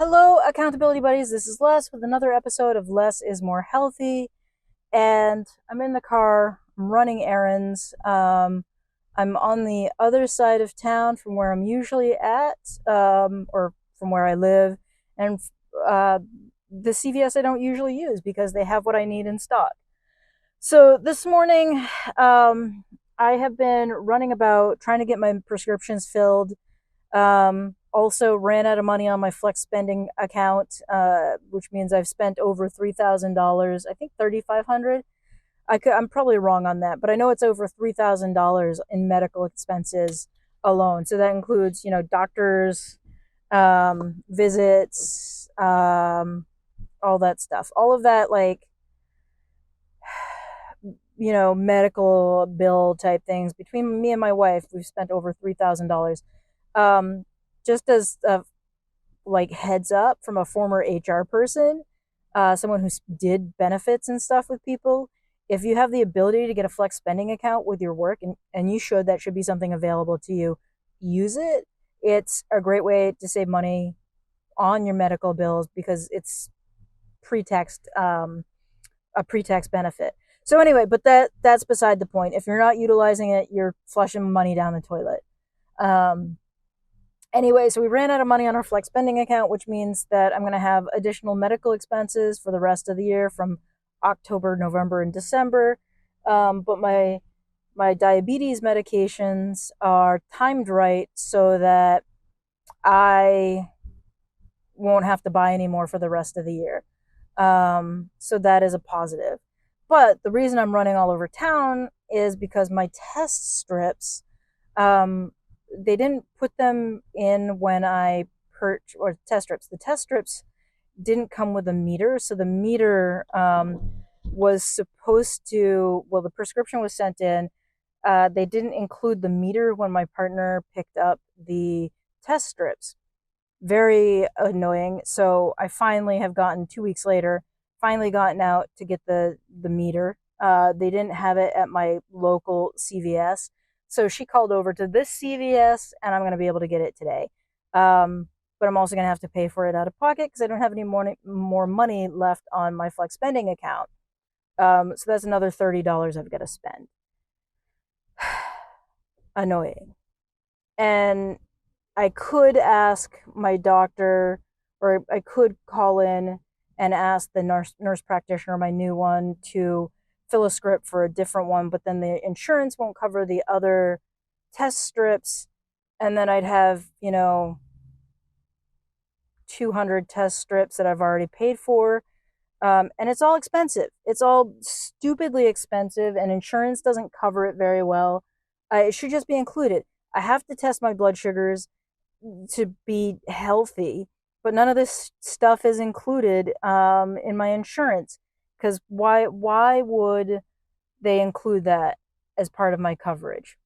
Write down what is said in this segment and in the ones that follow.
Hello, accountability buddies. This is Les with another episode of Less is More Healthy. And I'm in the car, I'm running errands. I'm on the other side of town from where I'm usually at, or from where I live. And uh, the CVS I don't usually use because they have what I need in stock. So this morning, I have been running about trying to get my prescriptions filled. Also ran out of money on my flex spending account, which means I've spent over $3,000. I think 3,500. I'm probably wrong on that, but I know it's over $3,000 in medical expenses alone. So that includes, doctors, visits, all that stuff. All of that, like, medical bill type things. Between me and my wife, we've spent over $3,000. Um, just as a like heads up from a former HR person, someone who did benefits and stuff with people. If you have the ability to get a flex spending account with your work, and you should, that should be something available to you, use it. It's a great way to save money on your medical bills because it's pretext a pre-tax benefit. So anyway, but that's beside the point. If you're not utilizing it, you're flushing money down the toilet. Um, Anyway, so we ran out of money on our flex spending account, which means that I'm going to have additional medical expenses for the rest of the year from October, November, and December. But my diabetes medications are timed right so that I won't have to buy any more for the rest of the year. So that is a positive. But the reason I'm running all over town is because my test strips, um, they didn't put them in when I or test strips. The test strips didn't come with a meter, so the meter was supposed to. Well, the prescription was sent in. They didn't include the meter when my partner picked up the test strips. Very annoying. So I finally have gotten 2 weeks later, finally gotten out to get the meter. They didn't have it at my local CVS. So she called over to this CVS and I'm going to be able to get it today. But I'm also going to have to pay for it out of pocket because I don't have any more money left on my flex spending account. So that's another $30 I've got to spend. Annoying. And I could ask my doctor, or I could call in and ask the nurse practitioner, my new one, to fill a script for a different one, but then the insurance won't cover the other test strips, and then I'd have 200 test strips that I've already paid for. And it's all expensive. It's all stupidly expensive, and insurance doesn't cover it very well. It should just be included. I have to test my blood sugars to be healthy, but none of this stuff is included in my insurance. Because why would they include that as part of my coverage?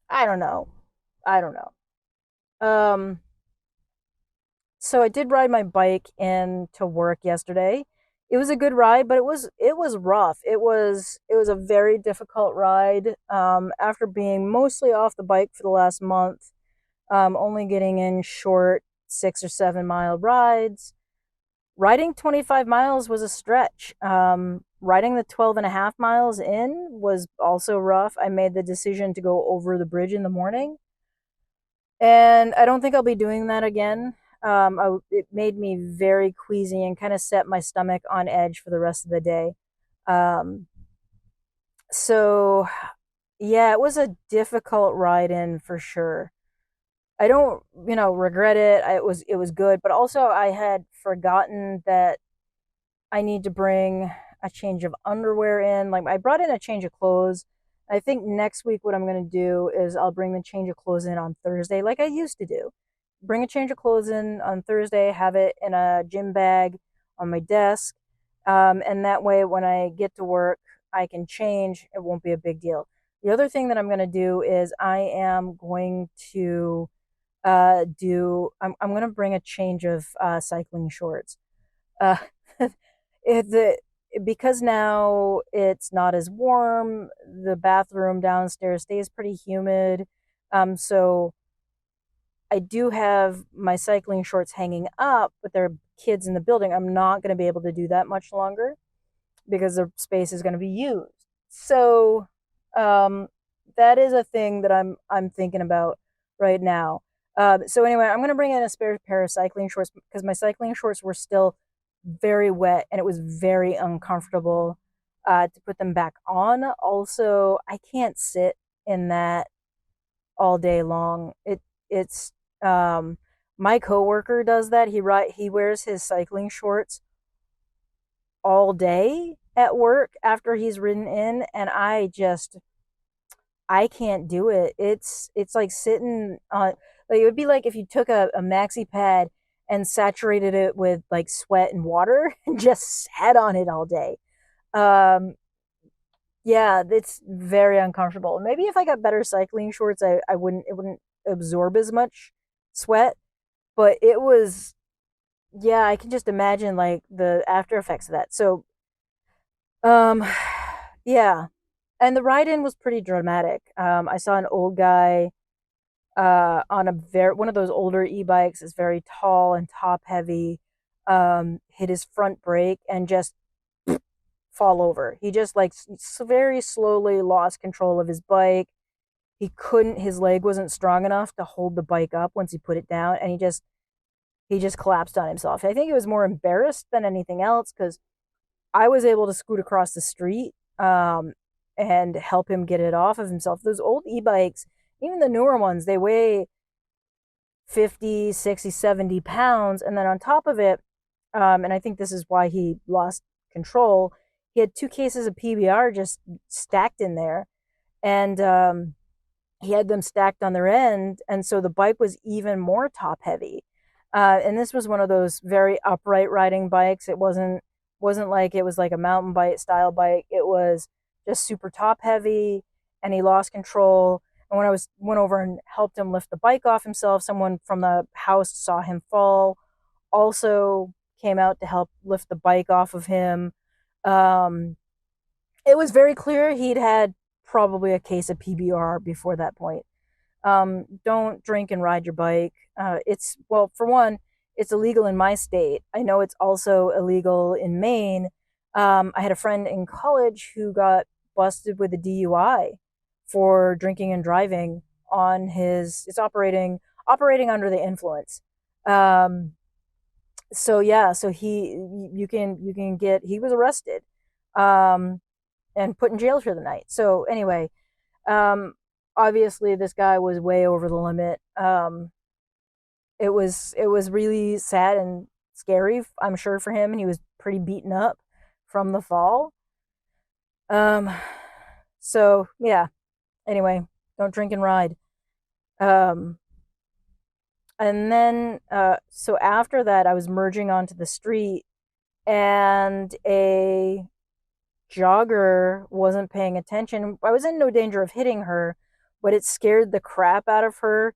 I don't know. I don't know. Um, so I did ride my bike in to work yesterday. It was a good ride, but it was rough. It was a very difficult ride. After being mostly off the bike for the last month, only getting in short 6 or 7 mile rides. Riding 25 miles was a stretch. Riding the 12 and a half miles in was also rough. I made the decision to go over the bridge in the morning, and I don't think I'll be doing that again. It made me very queasy and kind of set my stomach on edge for the rest of the day. Um, so, yeah, it was a difficult ride in for sure. I don't, regret it. It was good, but also I had forgotten that I need to bring a change of underwear in. Like I brought in a change of clothes. I think next week what I'm going to do is I'll bring the change of clothes in on Thursday like I used to do. Bring a change of clothes in on Thursday, have it in a gym bag on my desk. And that way when I get to work, I can change. It won't be a big deal. The other thing that I'm going to do is I am going to I'm going to bring a change of cycling shorts. Uh, the because now it's not as warm. The bathroom downstairs stays pretty humid. So I do have my cycling shorts hanging up, but there are kids in the building. I'm not going to be able to do that much longer because the space is going to be used. So um, that is a thing that I'm thinking about right now. So anyway, I'm going to bring in a spare pair of cycling shorts because my cycling shorts were still very wet and it was very uncomfortable to put them back on. Also, I can't sit in that all day long. It's my coworker does that. He wears his cycling shorts all day at work after he's ridden in, and I can't do it. It's like sitting on, like it would be like if you took a maxi pad and saturated it with like sweat and water and just sat on it all day. Um yeah, it's very uncomfortable. Maybe if I got better cycling shorts, I wouldn't it wouldn't absorb as much sweat, but it was, yeah, I can just imagine like the after effects of that. So um yeah. And the ride in was pretty dramatic. I saw an old guy on a very one of those older e-bikes. Is very tall and top heavy. Hit his front brake and just fall over. He just like very slowly lost control of his bike. He couldn't. His leg wasn't strong enough to hold the bike up once he put it down, and he just collapsed on himself. I think he was more embarrassed than anything else because I was able to scoot across the street and help him get it off of himself. Those old e-bikes, even the newer ones, they weigh 50, 60, 70 pounds. And then on top of it, and I think this is why he lost control, he had 2 cases of PBR just stacked in there. And he had them stacked on their end. And so the bike was even more top heavy. And this was one of those very upright riding bikes. It wasn't like it was like a mountain bike style bike. It was just super top heavy, and he lost control. And when I went over and helped him lift the bike off himself, someone from the house saw him fall, also came out to help lift the bike off of him. Um, it was very clear he'd had probably a case of PBR before that point. Don't drink and ride your bike. It's, well, for one, it's illegal in my state. I know it's also illegal in Maine. I had a friend in college who got busted with a DUI for drinking and driving on his. It's operating under the influence. Um, so yeah, so you can get. He was arrested, um, and put in jail for the night. So anyway, um, obviously this guy was way over the limit. It was really sad and scary, I'm sure, for him, and he was pretty beaten up from the fall. Um, so yeah. Anyway, don't drink and ride. Um, and then so after that, I was merging onto the street, and a jogger wasn't paying attention. I was in no danger of hitting her, but it scared the crap out of her.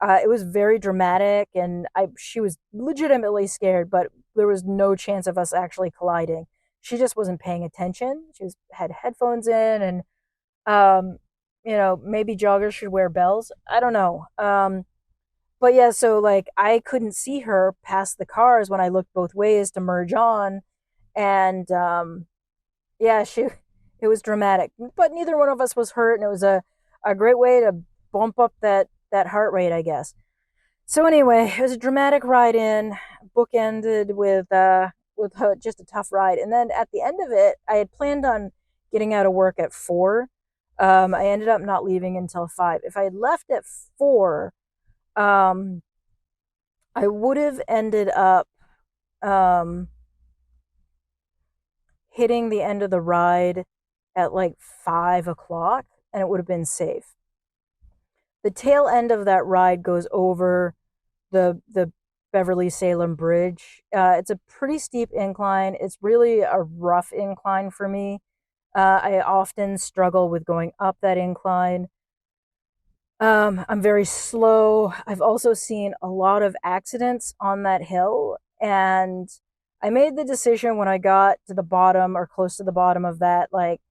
It was very dramatic, and she was legitimately scared, but there was no chance of us actually colliding. She just wasn't paying attention. Had headphones in, and um, maybe joggers should wear bells. I don't know. But yeah, so like I couldn't see her past the cars when I looked both ways to merge on, and yeah, it was dramatic, but neither one of us was hurt, and it was a great way to bump up that heart rate, I guess. So anyway, it was a dramatic ride in, bookended with just a tough ride, and then at the end of it, I had planned on getting out of work at 4. I ended up not leaving until 5. If I had left at 4, um, I would have ended up um, hitting the end of the ride at like 5 o'clock, and it would have been safe. The tail end of that ride goes over the Beverly Salem Bridge. It's a pretty steep incline. It's really a rough incline for me. I often struggle with going up that incline. I'm very slow. I've also seen a lot of accidents on that hill, and I made the decision when I got to the bottom or close to the bottom of that, like,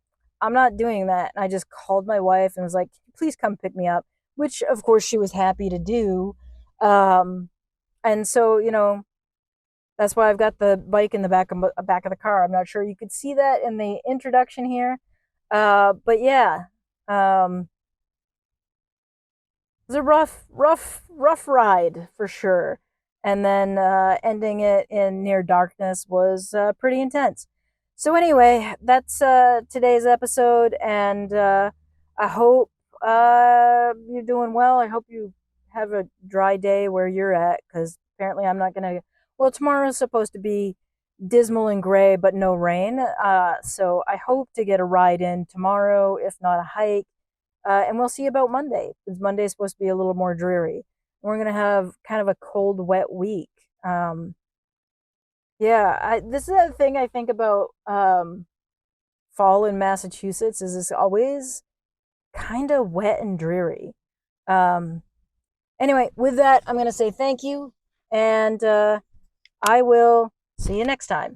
I'm not doing that. And I just called my wife and was like, please come pick me up, which of course she was happy to do. Um, and so, that's why I've got the bike in the back of the car. I'm not sure you could see that in the introduction here, but yeah, um, it was a rough ride for sure. And then ending it in near darkness was pretty intense. So anyway, that's today's episode, and I hope you're doing well. I hope you have a dry day where you're at, because apparently I'm not gonna. Well, tomorrow's supposed to be dismal and gray, but no rain. So I hope to get a ride in tomorrow, if not a hike. And we'll see about Monday, because Monday's supposed to be a little more dreary. We're going to have kind of a cold, wet week. Yeah, this is the thing I think about fall in Massachusetts is it's always kind of wet and dreary. Um, anyway, with that, I'm going to say thank you, and I will see you next time.